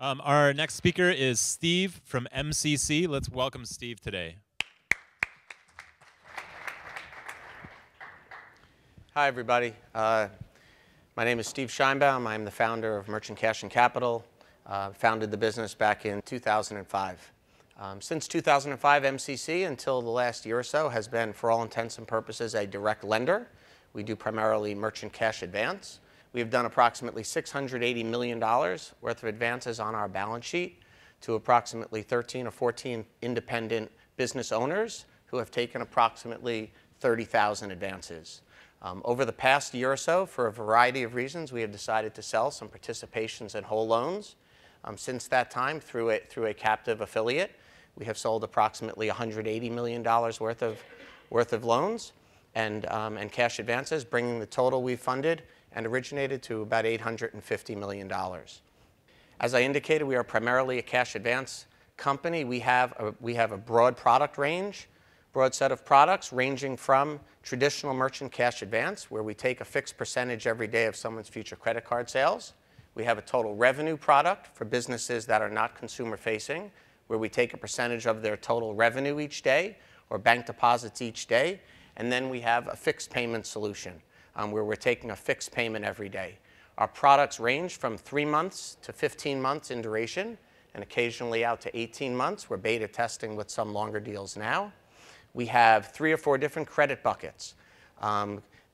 Our next speaker is Steve from MCC. Let's welcome Steve today. Hi, everybody. My name is Steve Scheinbaum. I'm the founder of Merchant Cash and Capital. Founded the business back in 2005. Since 2005, MCC, until the last year or so, has been, for all intents and purposes, a direct lender. We do primarily merchant cash advance. We have done approximately $680 million worth of advances on our balance sheet to approximately 13 or 14 independent business owners who have taken approximately 30,000 advances. Over the past year or so, for a variety of reasons, we have decided to sell some participations and whole loans. Since that time, through a captive affiliate, we have sold approximately $180 million worth of loans and cash advances, bringing the total we've funded and originated to about $850 million. As I indicated, we are primarily a cash advance company. We have a broad product range, broad set of products ranging from traditional merchant cash advance, where we take a fixed percentage every day of someone's future credit card sales. We have a total revenue product for businesses that are not consumer facing, where we take a percentage of their total revenue each day or bank deposits each day. And then we have a fixed payment solution, where we're taking a fixed payment every day. Our products range from 3 months to 15 months in duration, and occasionally out to 18 months. We're beta testing with some longer deals now. We have 3 or 4 different credit buckets.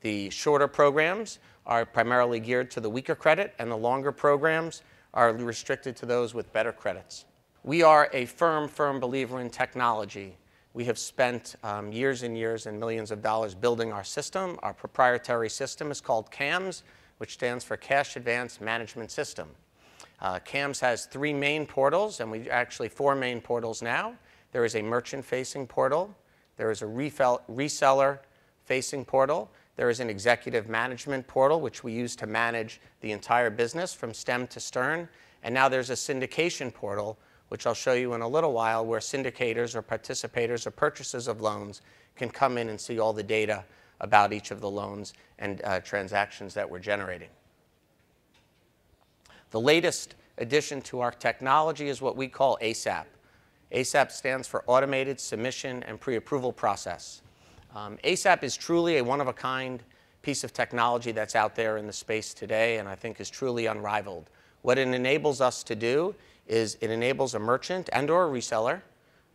The shorter programs are primarily geared to the weaker credit, and the longer programs are restricted to those with better credits. We are a firm believer in technology. We have spent years and years and millions of dollars building our system. Our proprietary system is called CAMS, which stands for Cash Advance Management System. CAMS has 3 main portals, and we actually 4 main portals now. There is a merchant-facing portal. There is a reseller-facing portal. There is an executive management portal, which we use to manage the entire business from stem to stern. And now there's a syndication portal, which I'll show you in a little while, where syndicators or participators or purchasers of loans can come in and see all the data about each of the loans and transactions that we're generating. The latest addition to our technology is what we call ASAP. ASAP stands for Automated Submission and Pre-Approval Process. ASAP is truly a one-of-a-kind piece of technology that's out there in the space today, and I think is truly unrivaled. What it enables us to do is it enables a merchant and or a reseller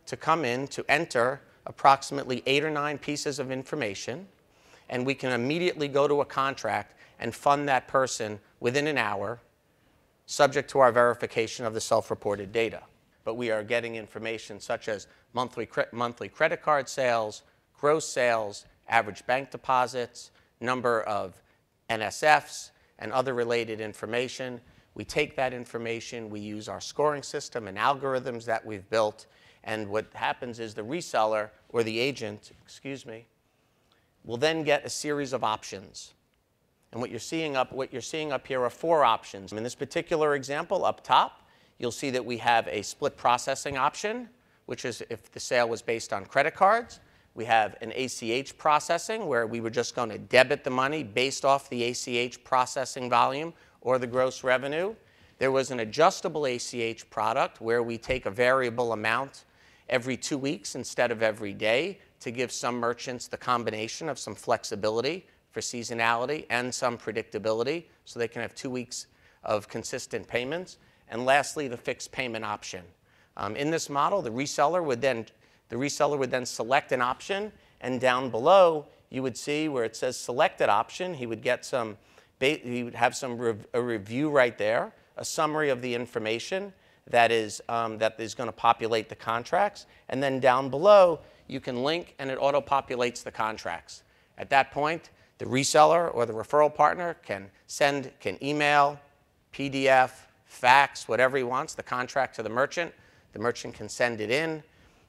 to come in to enter approximately 8 or 9 pieces of information, and we can immediately go to a contract and fund that person within an hour, subject to our verification of the self-reported data. But we are getting information such as monthly credit card sales, gross sales, average bank deposits, number of NSFs, and other related information. We take that information, we use our scoring system and algorithms that we've built, and what happens is the reseller or the agent, will then get a series of options. And what you're seeing up here are 4 options. In this particular example, up top, you'll see that we have a split processing option, which is if the sale was based on credit cards. We have an ACH processing, where we were just going to debit the money based off the ACH processing volume or the gross revenue. There was an adjustable ACH product, where we take a variable amount every 2 weeks instead of every day to give some merchants the combination of some flexibility for seasonality and some predictability, so they can have 2 weeks of consistent payments. And lastly, the fixed payment option. In this model, the reseller would then select an option, and down below you would see where it says selected option. He would have a review right there, a summary of the information that is going to populate the contracts, and then down below you can link and it auto-populates the contracts. At that point, the reseller or the referral partner can email, PDF, fax, whatever he wants, the contract to the merchant. The merchant can send it in.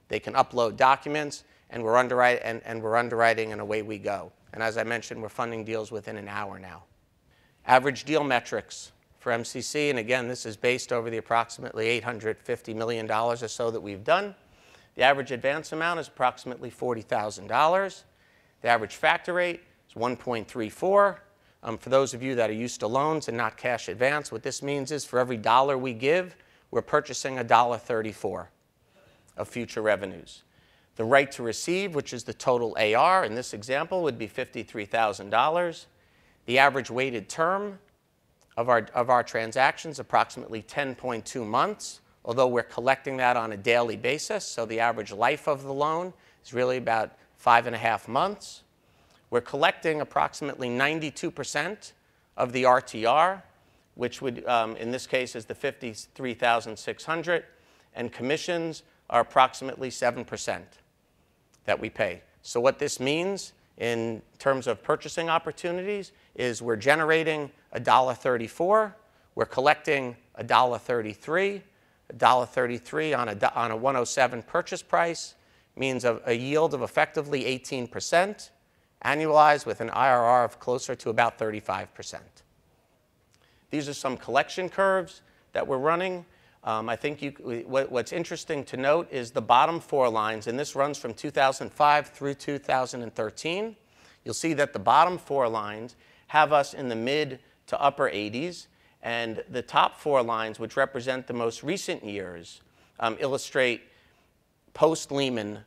They can upload documents, and we're underwriting, and away we go. And as I mentioned, we're funding deals within an hour now. Average deal metrics for MCC, and again, this is based over the approximately $850 million or so that we've done. The average advance amount is approximately $40,000. The average factor rate is 1.34. For those of you that are used to loans and not cash advance, what this means is for every dollar we give, we're purchasing $1.34 of future revenues. The right to receive, which is the total AR, in this example would be $53,000. The average weighted term of our transactions, approximately 10.2 months, although we're collecting that on a daily basis, so the average life of the loan is really about 5.5 months. We're collecting approximately 92% of the RTR, which would, in this case, is the $53,600, and commissions are approximately 7% that we pay. So what this means in terms of purchasing opportunities is we're generating $1.34, we're collecting $1.33. $1.33 on a 107 purchase price means a yield of effectively 18%, annualized with an IRR of closer to about 35%. These are some collection curves that we're running. I think what's interesting to note is the bottom 4 lines, and this runs from 2005 through 2013. You'll see that the bottom 4 lines have us in the mid to upper 80s, and the top 4 lines, which represent the most recent years, illustrate post-Lehman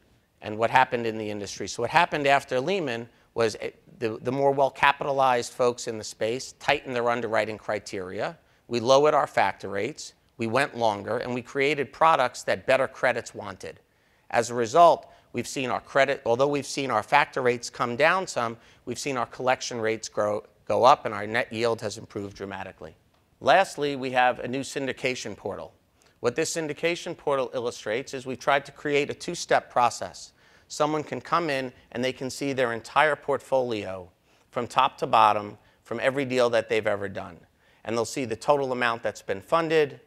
and what happened in the industry. So what happened after Lehman was the more well-capitalized folks in the space tightened their underwriting criteria. We lowered our factor rates. We went longer, and we created products that better credits wanted. As a result, we've seen our credit, although we've seen our factor rates come down some, we've seen our collection rates go up, and our net yield has improved dramatically. Lastly, we have a new syndication portal. What this syndication portal illustrates is we've tried to create a 2-step process. Someone can come in and they can see their entire portfolio from top to bottom from every deal that they've ever done. And they'll see the total amount that's been funded,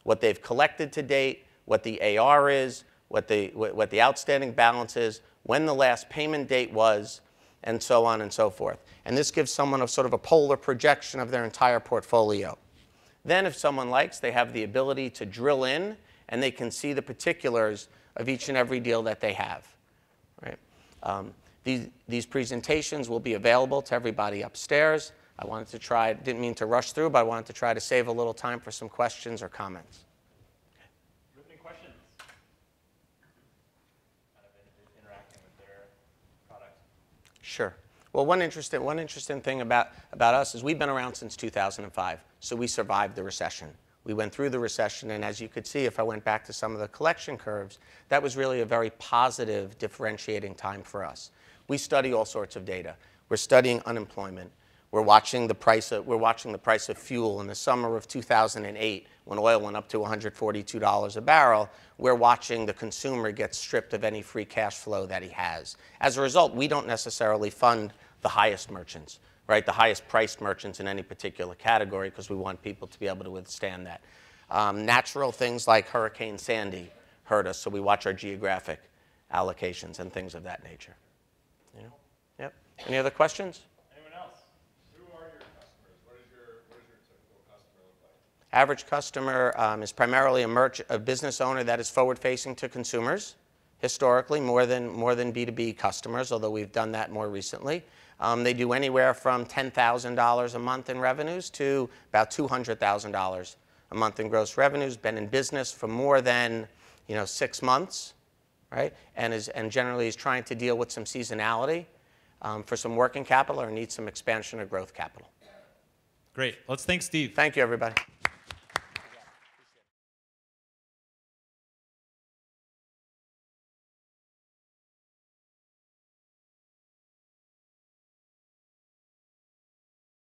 what they've collected to date, what the AR is, what the outstanding balance is, when the last payment date was, and so on and so forth. And this gives someone a sort of a polar projection of their entire portfolio. Then if someone likes, they have the ability to drill in, and they can see the particulars of each and every deal that they have. Right? These presentations will be available to everybody upstairs. I wanted to try, didn't mean to rush through, but I wanted to try to save a little time for some questions or comments. Any questions? Kind of interacting with their product. Sure. Well, one interesting thing about us is we've been around since 2005, so we survived the recession. We went through the recession, and as you could see, if I went back to some of the collection curves, that was really a very positive differentiating time for us. We study all sorts of data. We're studying unemployment. We're watching the price of fuel in the summer of 2008 when oil went up to $142 a barrel. We're watching the consumer get stripped of any free cash flow that he has. As a result, we don't necessarily fund the highest merchants, right? The highest priced merchants in any particular category because we want people to be able to withstand that. Natural things like Hurricane Sandy hurt us, so we watch our geographic allocations and things of that nature. You know? Yep. Any other questions? Average customer is primarily a business owner that is forward-facing to consumers, historically more than B2B customers, although we've done that more recently. They do anywhere from $10,000 a month in revenues to about $200,000 a month in gross revenues. Been in business for more than 6 months, right? And generally is trying to deal with some seasonality for some working capital or needs some expansion or growth capital. Great. Let's thank Steve. Thank you, everybody.